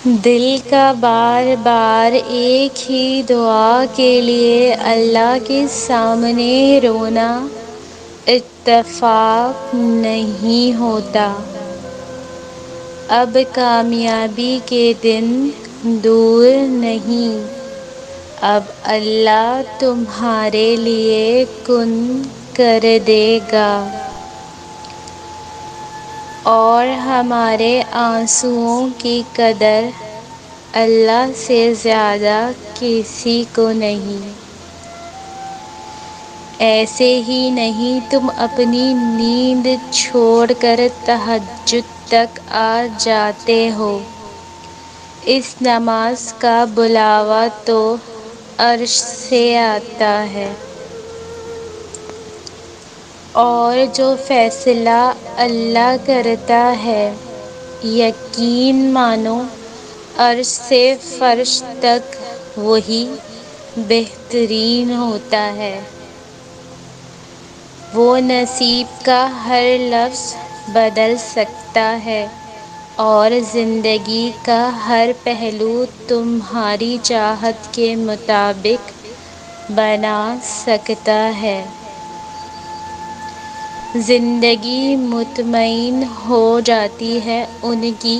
دل کا بار بار ایک ہی دعا کے لیے اللہ کے سامنے رونا اتفاق نہیں ہوتا۔ اب کامیابی کے دن دور نہیں، اب اللہ تمہارے لیے کن کر دے گا، اور ہمارے آنسوؤں کی قدر اللہ سے زیادہ کسی کو نہیں۔ ایسے ہی نہیں تم اپنی نیند چھوڑ کر تہجد تک آ جاتے ہو۔ اس نماز کا بلاوا تو عرش سے آتا ہے، اور جو فیصلہ اللہ کرتا ہے یقین مانو عرش سے فرش تک وہی بہترین ہوتا ہے۔ وہ نصیب کا ہر لفظ بدل سکتا ہے، اور زندگی کا ہر پہلو تمہاری چاہت کے مطابق بنا سکتا ہے۔ زندگی مطمئن ہو جاتی ہے ان کی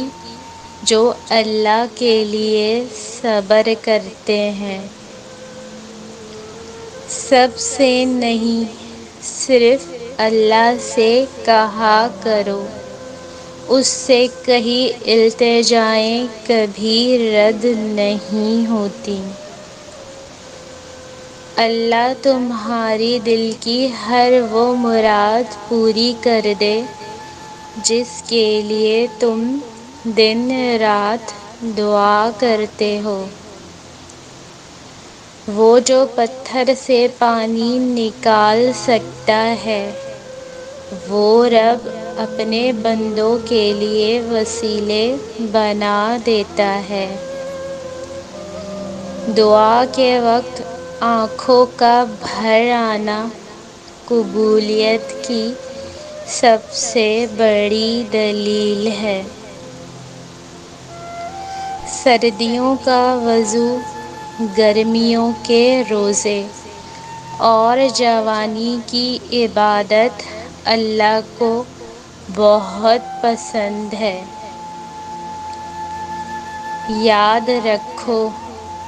جو اللہ کے لیے صبر کرتے ہیں۔ سب سے نہیں، صرف اللہ سے کہا کرو، اس سے کہیں التجائیں کبھی رد نہیں ہوتیں۔ اللہ تمہاری دل کی ہر وہ مراد پوری کر دے جس کے لیے تم دن رات دعا کرتے ہو۔ وہ جو پتھر سے پانی نکال سکتا ہے، وہ رب اپنے بندوں کے لیے وسیلے بنا دیتا ہے۔ دعا کے وقت آنکھوں کا بھر آنا قبولیت کی سب سے بڑی دلیل ہے۔ سردیوں کا وضو، گرمیوں کے روزے، اور جوانی کی عبادت اللہ کو بہت پسند ہے۔ یاد رکھو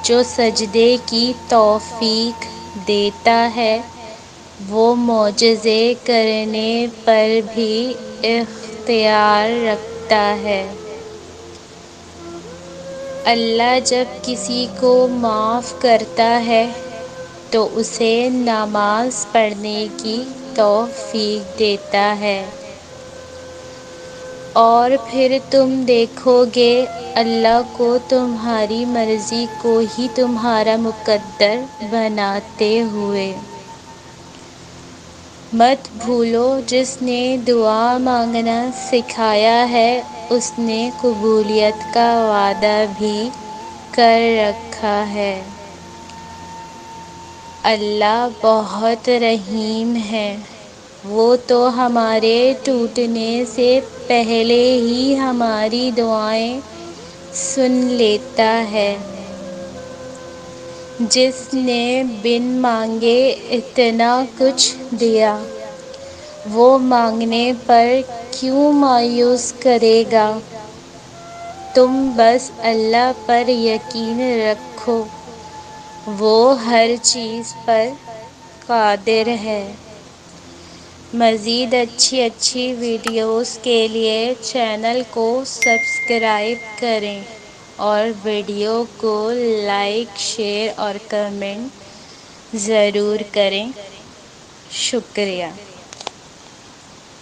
جو سجدے کی توفیق دیتا ہے وہ معجزے کرنے پر بھی اختیار رکھتا ہے۔ اللہ جب کسی کو معاف کرتا ہے تو اسے نماز پڑھنے کی توفیق دیتا ہے، اور پھر تم دیکھو گے اللہ کو تمہاری مرضی کو ہی تمہارا مقدر بناتے ہوئے۔ مت بھولو جس نے دعا مانگنا سکھایا ہے اس نے قبولیت کا وعدہ بھی کر رکھا ہے۔ اللہ بہت رحیم ہے، وہ تو ہمارے ٹوٹنے سے پہلے ہی ہماری دعائیں سن لیتا ہے۔ جس نے بن مانگے اتنا کچھ دیا، وہ مانگنے پر کیوں مایوس کرے گا؟ تم بس اللہ پر یقین رکھو، وہ ہر چیز پر قادر ہے۔ مزید اچھی ویڈیوز کے لیے چینل کو سبسکرائب کریں اور ویڈیو کو لائک، شیئر اور کمنٹ ضرور کریں۔ شکریہ۔